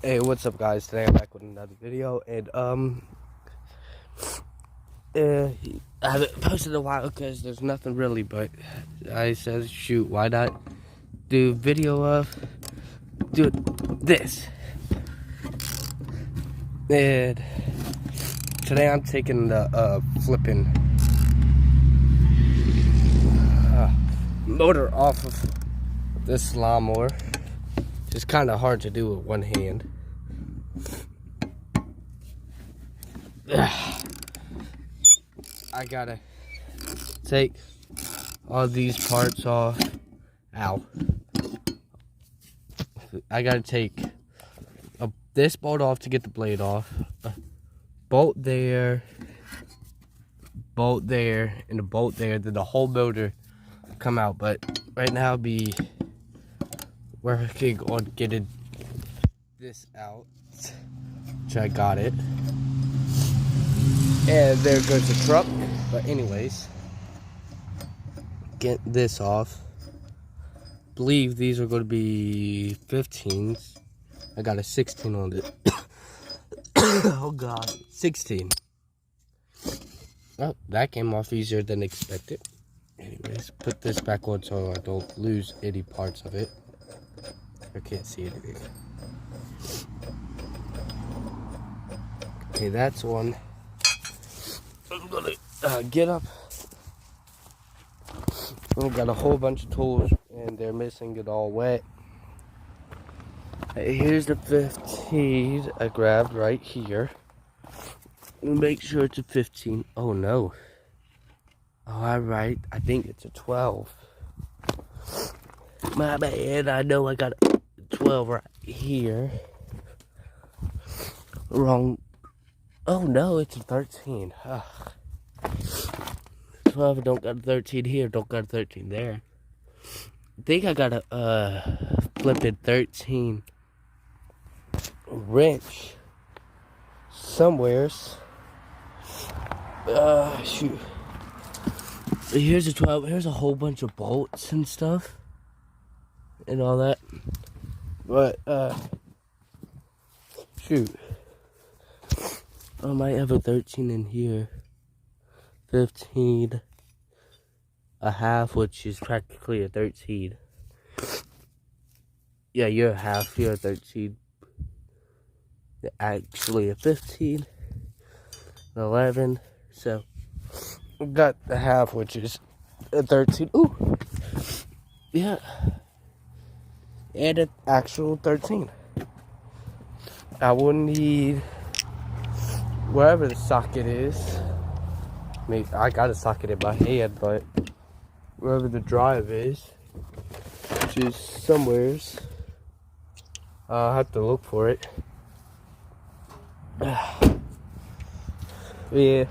Hey, what's up, guys? Today I'm back with another video, and I haven't posted in a while because there's nothing really, but I said, shoot, why not do a video of this? And today I'm taking the flipping motor off of this lawnmower. It's kind of hard to do with one hand. I gotta take all these parts off. Ow. I gotta take this bolt off to get the blade off. Bolt there, and a bolt there. Then the whole motor come out. But right now be working on getting this out, which I got it. And there goes the truck. But anyways, get this off. Believe these are going to be 15s. I got a 16 on it. Oh god, 16. Oh, that came off easier than expected. Anyways, put this back on so I don't lose any parts of it. I can't see anything. Okay, that's one. I'm gonna get up. I've got a whole bunch of tools and they're missing it all wet. Here's the 15 I grabbed right here. Make sure it's a 15. Oh no. Oh, alright. I think it's a 12. My bad. I know I got a 12 right here. Wrong. Oh no, it's a 13. Ugh. 12, don't got a 13 here, don't got a 13 there. I think I got a flipping 13 wrench somewheres. Shoot. Here's a 12. Here's a whole bunch of bolts and stuff and all that. But shoot. I might have a 13 in here. 15 a half, which is practically a 13. Yeah, you're a half, you're a 13. Actually a 15, an 11. So we got the half, which is a 13. Ooh, yeah, and an actual 13. I will need wherever the socket is. I mean, I got a socket in my hand, but wherever the drive is, which is somewheres, I'll have to look for it. Yeah,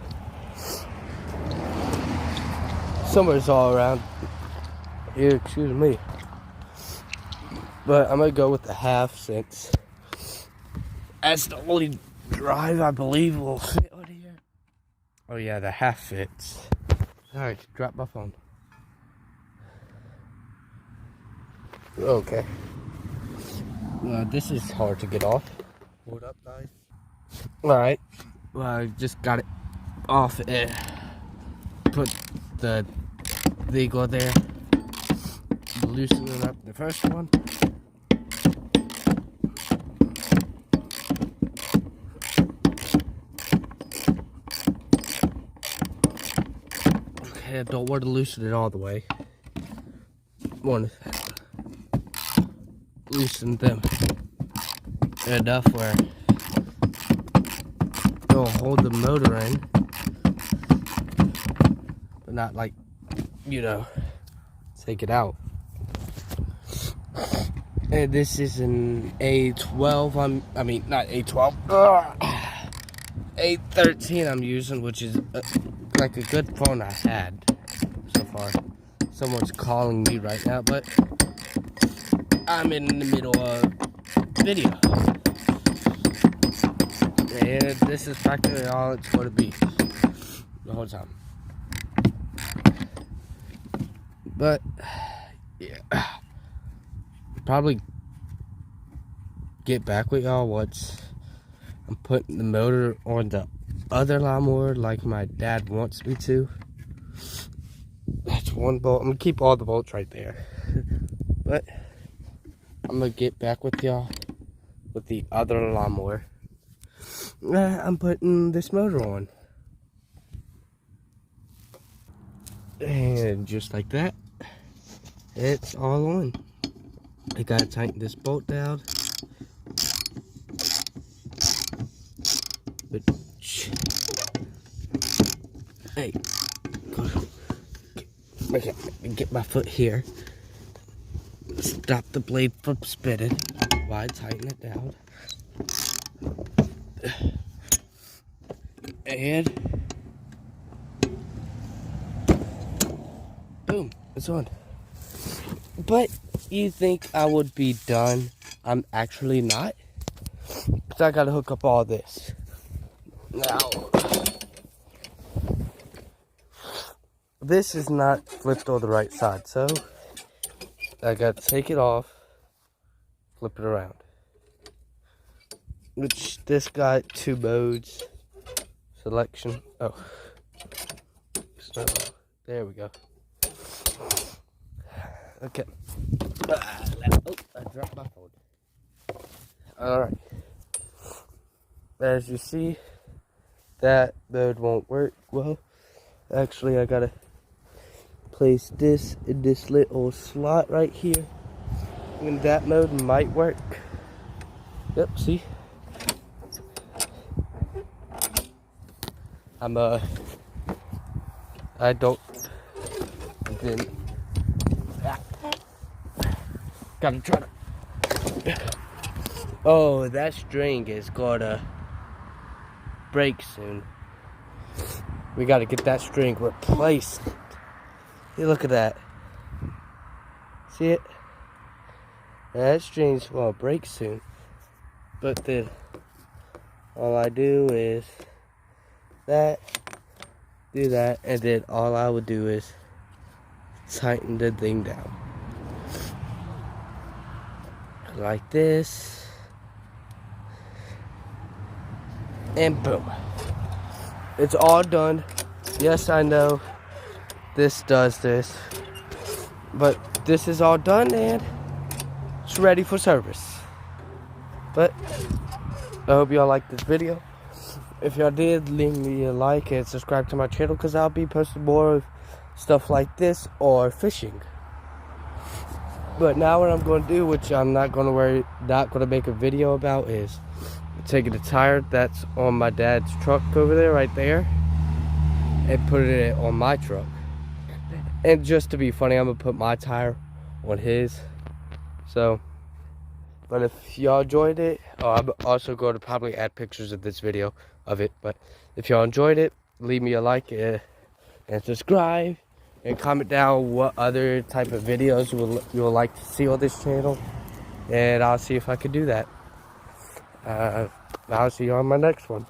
somewhere's all around here, excuse me. But I'm gonna go with the half since that's the only drive I believe will fit on here. Oh yeah, the half fits. Alright, drop my phone. Okay. This is hard to get off. Hold up, guys. Alright. Well, I just got it off and put the legal there. Loosening up the first one. I don't want to loosen it all the way. Want to loosen them enough where it'll hold the motor in, but not like, you know, take it out. And this is an A12. I mean, not A12. A13 I'm using, which is like a good phone I had so far. Someone's calling me right now, but I'm in the middle of video. And this is practically all it's going to be the whole time. But yeah, probably get back with y'all once I'm putting the motor on the other lawnmower like my dad wants me to. That's one bolt. I'm gonna keep all the bolts right there. But I'm gonna get back with y'all with the other lawnmower. I'm putting this motor on. And just like that, it's all on. I gotta tighten this bolt down. But, hey, get my foot here. Stop the blade from spinning while I tighten it down. And boom, it's on. But you think I would be done? I'm actually not. Because I gotta hook up all this. Now, this is not flipped on the right side, so I gotta take it off, flip it around. Which this got 2 modes. Selection. Oh. So, there we go. Okay. Oh, I dropped my phone. Alright. As you see, that mode won't work well. Actually, I gotta place this in this little slot right here. And that mode might work. Yep, see? I don't, gotta try to, oh, that string is gonna break soon. We gotta get that string replaced. Hey, look at that. See it? That string's gonna break soon. But then, all I do is that, do that, and then all I would do is tighten the thing down. Like this. And boom. It's all done. Yes, I know this does this. But this is all done and it's ready for service. But I hope y'all liked this video. If y'all did, leave me a like and subscribe to my channel because I'll be posting more of stuff like this or fishing. But now what I'm going to do, which I'm not going to make a video about, is taking the tire that's on my dad's truck over there, right there, and putting it on my truck. And just to be funny, I'm going to put my tire on his. So, but if y'all enjoyed it, I'm also going to probably add pictures of this video of it. But if y'all enjoyed it, leave me a like and subscribe. And comment down what other type of videos you would like to see on this channel. And I'll see if I can do that. I'll see you on my next one.